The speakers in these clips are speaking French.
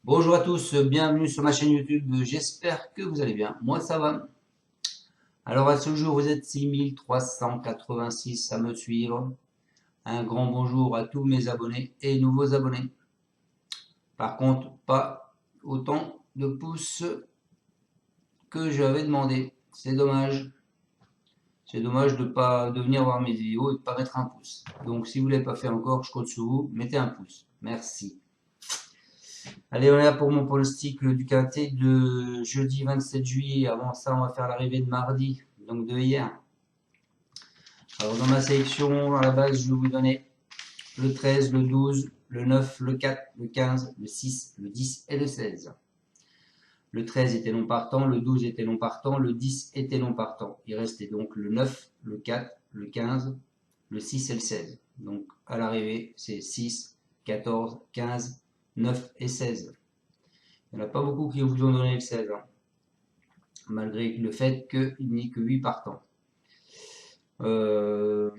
Bonjour à tous, bienvenue sur ma chaîne YouTube, j'espère que vous allez bien, moi ça va. Alors à ce jour vous êtes 6386 à me suivre, un grand bonjour à tous mes abonnés et nouveaux abonnés. Par contre pas autant de pouces que j'avais demandé, c'est dommage. C'est dommage de pas de venir voir mes vidéos et de pas mettre un pouce. Donc si vous ne l'avez pas fait encore, je compte sur vous, mettez un pouce, merci. Allez, on est là pour mon pronostic du quintet de jeudi 27 juillet. Avant ça, on va faire l'arrivée de mardi, donc de hier. Alors, dans ma sélection, à la base, je vais vous donner le 13, le 12, le 9, le 4, le 15, le 6, le 10 et le 16. Le 13 était non partant, le 12 était non partant, le 10 était non partant. Il restait donc le 9, le 4, le 15, le 6 et le 16. Donc, à l'arrivée, c'est 6, 14, 15, 9 et 16. Il n'y en a pas beaucoup qui vous ont donné le 16, hein, malgré le fait qu'il n'y ait que 8 partants. Euh,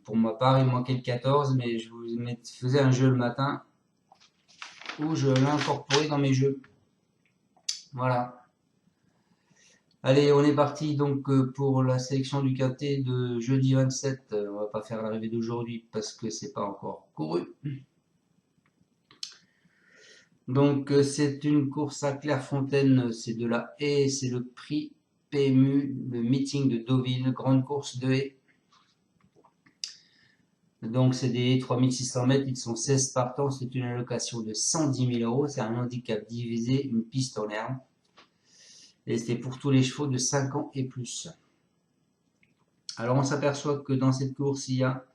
pour ma part, il manquait le 14, mais je vous faisais un jeu le matin où je l'ai incorporé dans mes jeux. Voilà. Allez, on est parti donc pour la sélection du quintet de jeudi 27. On va pas faire l'arrivée d'aujourd'hui parce que c'est pas encore couru. Donc c'est une course à Clairefontaine, c'est de la haie, c'est le prix PMU, le meeting de Deauville, grande course de haie. Donc c'est des 3600 mètres, ils sont 16 partants, c'est une allocation de 110 000 euros, c'est un handicap divisé, une piste en herbe. Et c'est pour tous les chevaux de 5 ans et plus. Alors on s'aperçoit que dans cette course, il y a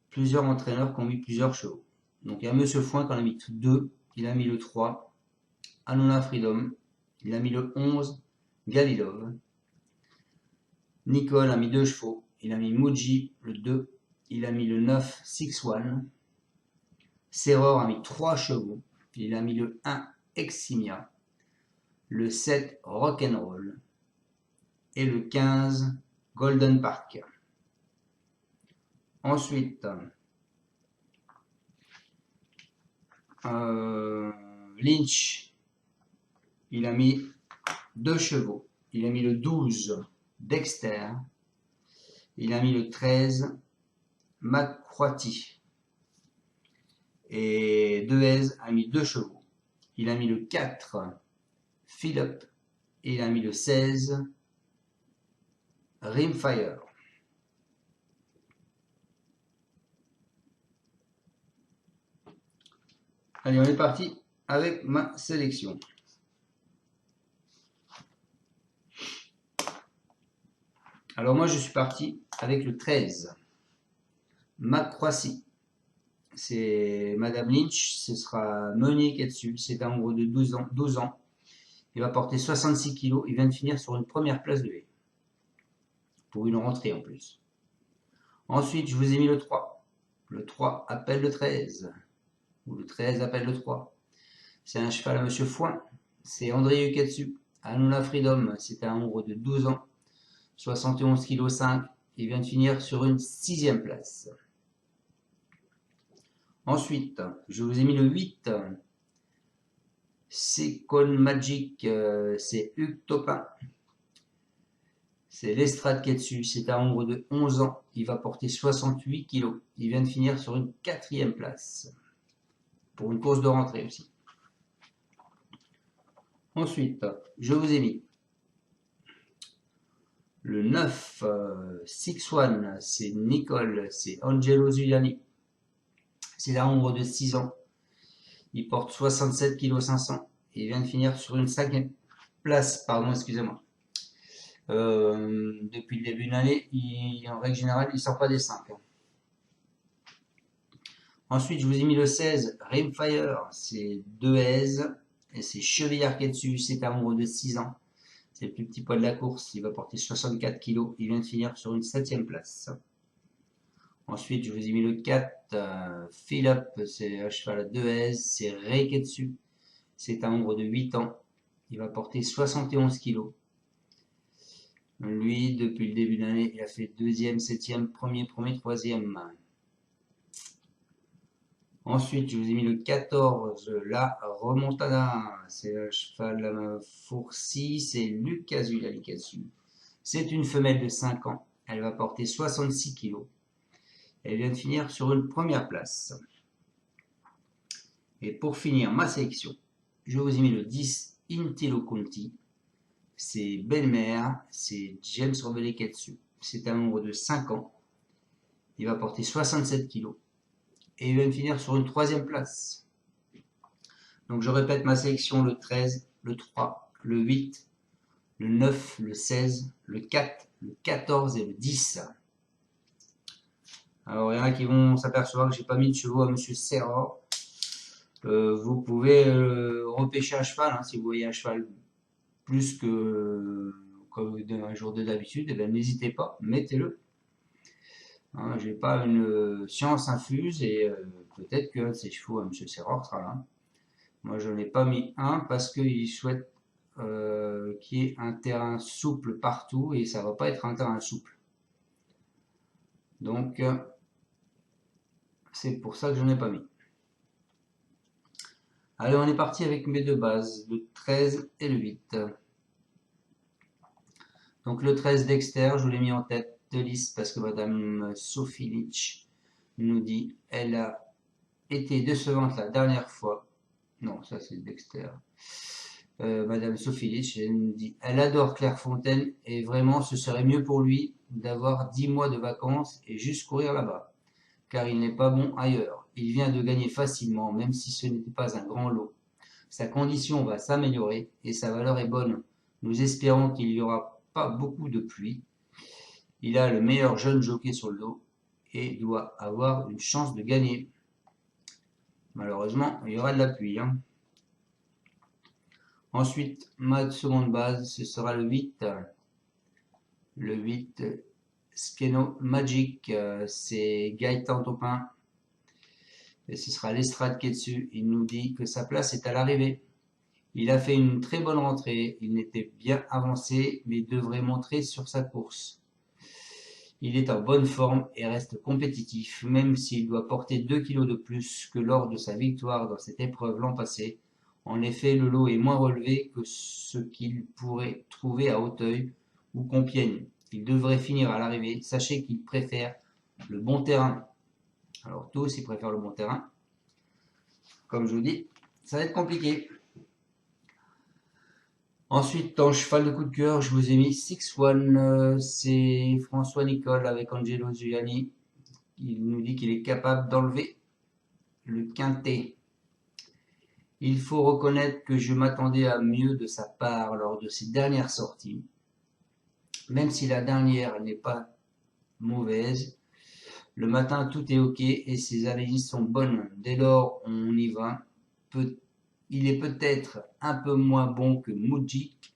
plusieurs entraîneurs qui ont mis plusieurs chevaux. Donc il y a Monsieur Foin qui en a mis 2, il a mis le 3, Anona Freedom, il a mis le 11, Galilov. Nicole a mis 2 chevaux, il a mis Muji, le 2, il a mis le 9, Six One. Serror a mis 3 chevaux, il a mis le 1, Eximia, le 7, Rock'n'Roll et le 15, Golden Park. Ensuite, Lynch, il a mis 2 chevaux, il a mis le 12, Dexter, il a mis le 13, McCroity. Et Dehaze a mis 2 chevaux. Il a mis le 4, Philip, et il a mis le 16, Rimfire. Allez, on est parti avec ma sélection. Alors moi, je suis parti avec le 13, McCroissy. C'est Madame Lynch, ce sera Meunier qui est dessus. C'est un gros de 12 ans. Il va porter 66 kg. Il vient de finir sur une première place de haie. Pour une rentrée en plus. Ensuite, je vous ai mis le 3. Le 3 appelle le 13. Ou le 13 appelle le 3. C'est un cheval à Monsieur Foin. C'est André Uketsu. Anuna Freedom, c'est un gros de 12 ans. 71 kg 5. Il vient de finir sur une 6e place. Ensuite, je vous ai mis le 8. Secon Magic, c'est Hugues Topin. C'est l'Estrade qui est dessus. C'est un nombre de 11 ans. Il va porter 68 kg. Il vient de finir sur une 4e place. Pour une course de rentrée aussi. Ensuite, je vous ai mis le 9, Six One, c'est Nicole, c'est Angelo Zuliani. C'est un nombre de 6 ans. Il porte 67 kg 500. Et il vient de finir sur une 5e place, pardon, excusez-moi. Depuis le début de l'année, en règle générale, il ne sort pas des 5. Ensuite, je vous ai mis le 16, Rimfire, c'est Dehaze, et c'est Chevillard qui est dessus, c'est un nombre de 6 ans. C'est le plus petit poids de la course, il va porter 64 kg, il vient de finir sur une 7e place. Ensuite, je vous ai mis le 4, Philip, c'est un cheval à Dehaze, c'est Ray qui est dessus, c'est un nombre de 8 ans, il va porter 71 kg. Lui, depuis le début de l'année, il a fait 2e, 7e, 1er, 3e. Ensuite, je vous ai mis le 14, la remontada. C'est le cheval fourci, c'est Lucazul Alicazul. C'est une femelle de 5 ans. Elle va porter 66 kg. Elle vient de finir sur une première place. Et pour finir ma sélection, je vous ai mis le 10 Intelo Conti. C'est belle-mère, c'est James Ketsu. C'est un nombre de 5 ans. Il va porter 67 kg. Et il vient de finir sur une troisième place. Donc je répète ma sélection: le 13, le 3, le 8, le 9, le 16, le 4, le 14 et le 10. Alors il y en a qui vont s'apercevoir que j'ai pas mis de chevaux à Monsieur Serra. Vous pouvez repêcher un cheval, hein, si vous voyez un cheval plus que comme un jour de d'habitude, eh ben, n'hésitez pas, mettez-le. Hein, j'ai pas une science infuse et peut-être qu'un de ces chevaux à Monsieur Serra sera là. Moi, je n'ai pas mis un parce qu'il souhaite qu'il y ait un terrain souple partout et ça va pas être un terrain souple. Donc, c'est pour ça que je n'en ai pas mis. Allez, on est parti avec mes deux bases, le 13 et le 8. Donc le 13 Dexter, je vous l'ai mis en tête de liste parce que Madame Sophie Lynch nous dit elle a été décevante la dernière fois. Non, ça c'est Dexter. Madame Sophie Lynch, elle nous dit elle adore Clairefontaine et vraiment ce serait mieux pour lui d'avoir 10 mois de vacances et juste courir là-bas, car il n'est pas bon ailleurs. Il vient de gagner facilement, même si ce n'était pas un grand lot. Sa condition va s'améliorer et sa valeur est bonne. Nous espérons qu'il n'y aura pas beaucoup de pluie. Il a le meilleur jeune jockey sur le dos et doit avoir une chance de gagner. Malheureusement, il y aura de la pluie. Hein. Ensuite, ma seconde base, ce sera le 8. Le 8, Skeno Magic, c'est Gaëtan Topin. Et ce sera l'Estrade qui est dessus. Il nous dit que sa place est à l'arrivée. Il a fait une très bonne rentrée. Il n'était bien avancé, mais devrait montrer sur sa course. Il est en bonne forme et reste compétitif, même s'il doit porter 2 kg de plus que lors de sa victoire dans cette épreuve l'an passé. En effet, le lot est moins relevé que ce qu'il pourrait trouver à Auteuil ou Compiègne. Il devrait finir à l'arrivée. Sachez qu'il préfère le bon terrain. Alors tous, ils préfèrent le bon terrain. Comme je vous dis, ça va être compliqué. Ensuite, en cheval de coup de cœur, je vous ai mis 6-1. C'est François Nicole avec Angelo Giuliani. Il nous dit qu'il est capable d'enlever le quintet. Il faut reconnaître que je m'attendais à mieux de sa part lors de ses dernières sorties. Même si la dernière n'est pas mauvaise, le matin tout est ok et ses analyses sont bonnes. Dès lors, on y va. Il est peut-être un peu moins bon que Mudjik,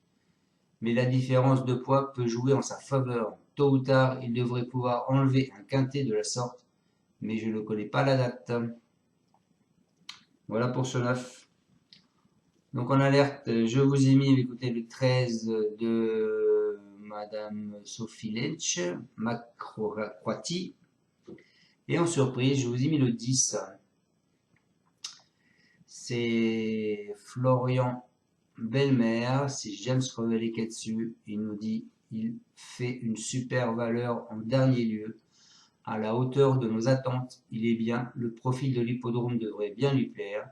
mais la différence de poids peut jouer en sa faveur. Tôt ou tard, il devrait pouvoir enlever un quintet de la sorte, mais je ne connais pas la date. Voilà pour ce 9. Donc en alerte, je vous ai mis, écoutez, le 13 de Madame Sophie Lynch, Macroati. Et en surprise, je vous ai mis le 10. C'est Florian Belle-Mère, c'est James Revelé qui est dessus. Il nous dit il fait une super valeur en dernier lieu, à la hauteur de nos attentes. Il est bien, le profil de l'hippodrome devrait bien lui plaire.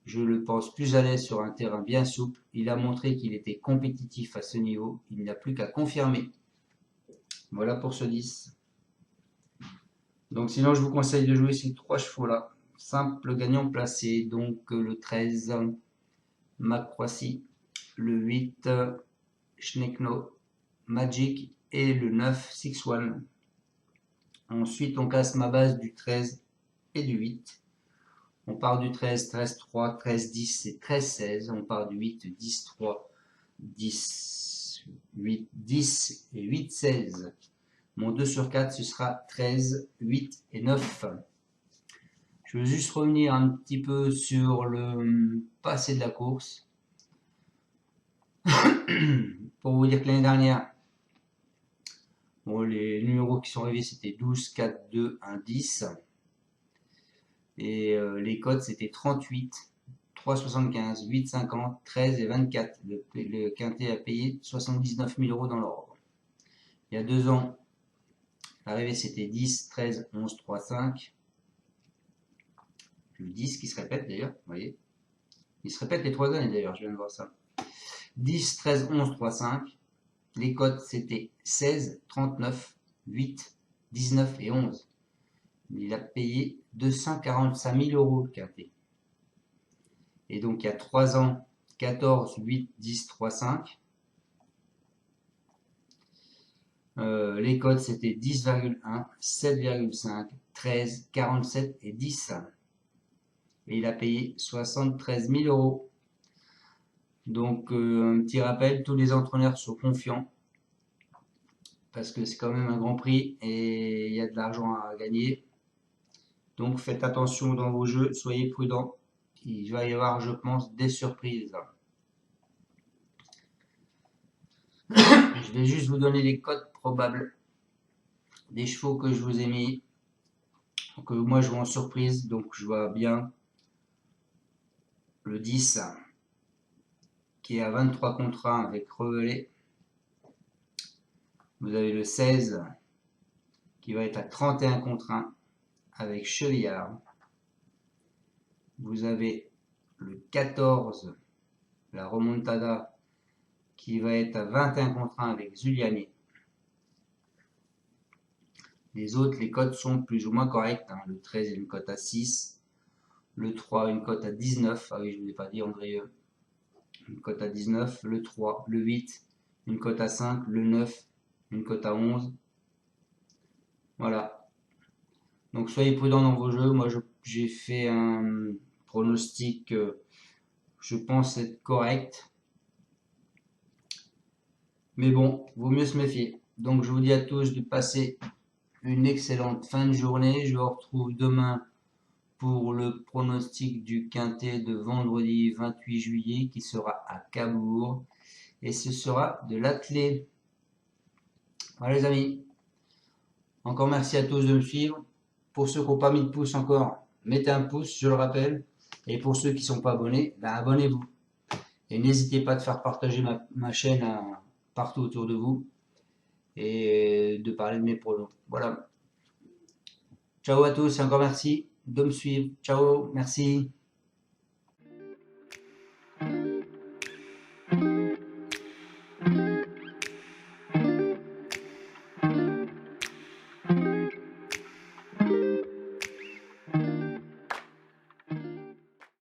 Je le pense plus à l'aise sur un terrain bien souple. Il a montré qu'il était compétitif à ce niveau. Il n'a plus qu'à confirmer. Voilà pour ce 10. Donc sinon, je vous conseille de jouer ces 3 chevaux-là. Simple gagnant placé. Donc le 13, Macroissy, le 8, Schneckno, Magic et le 9, 6-1. Ensuite, on casse ma base du 13 et du 8. On part du 13, 13-3, 13-10 et 13-16. On part du 8, 10-3, 10, 8, 10 et 8-16. Mon 2 sur 4, ce sera 13, 8 et 9. Je veux juste revenir un petit peu sur le passé de la course. Pour vous dire que l'année dernière, bon, les numéros qui sont arrivés, c'était 12, 4, 2, 1, 10. Et les cotes, c'était 38, 3,75, 8,50, 13 et 24. Le quintet a payé 79 000 euros dans l'ordre. Il y a 2 ans, l'arrivée, c'était 10, 13, 11, 3, 5. Le 10 qui se répète d'ailleurs, vous voyez. Il se répète les 3 années d'ailleurs, je viens de voir ça. 10, 13, 11, 3, 5. Les cotes, c'était 16, 39, 8, 19 et 11. Il a payé 245 000 euros le quintet. Et donc, il y a 3 ans, 14, 8, 10, 3, 5. Les cotes, c'était 10,1, 7,5, 13, 47 et 10. Et il a payé 73 000 euros. Donc, un petit rappel, tous les entraîneurs sont confiants parce que c'est quand même un grand prix et il y a de l'argent à gagner. Donc, faites attention dans vos jeux, soyez prudents. Il va y avoir, je pense, des surprises. Je vais juste vous donner les cotes probables des chevaux que je vous ai mis. Que moi, je vois en surprise. Donc, je vois bien le 10 qui est à 23 contre 1 avec Revelé. Vous avez le 16 qui va être à 31 contre 1 avec Chevillard. Vous avez le 14, la Remontada, qui va être à 21 contre 1 avec Zuliani. Les autres, les cotes sont plus ou moins correctes. Le 13 une cote à 6. Le 3, une cote à 19. Ah oui, je ne vous ai pas dit, André. Une cote à 19. Le 3, le 8, une cote à 5. Le 9, une cote à 11. Voilà. Donc soyez prudents dans vos jeux. Moi, j'ai fait un pronostic, je pense être correct. Mais bon, vaut mieux se méfier. Donc je vous dis à tous de passer une excellente fin de journée. Je vous retrouve demain pour le pronostic du quintet de vendredi 28 juillet qui sera à Cabourg. Et ce sera de l'attelé. Voilà les amis. Encore merci à tous de me suivre. Pour ceux qui n'ont pas mis de pouce encore, mettez un pouce, je le rappelle. Et pour ceux qui ne sont pas abonnés, ben abonnez-vous. Et n'hésitez pas à faire partager ma chaîne partout autour de vous. Et de parler de mes pronos. Voilà. Ciao à tous et encore merci de me suivre. Ciao, merci.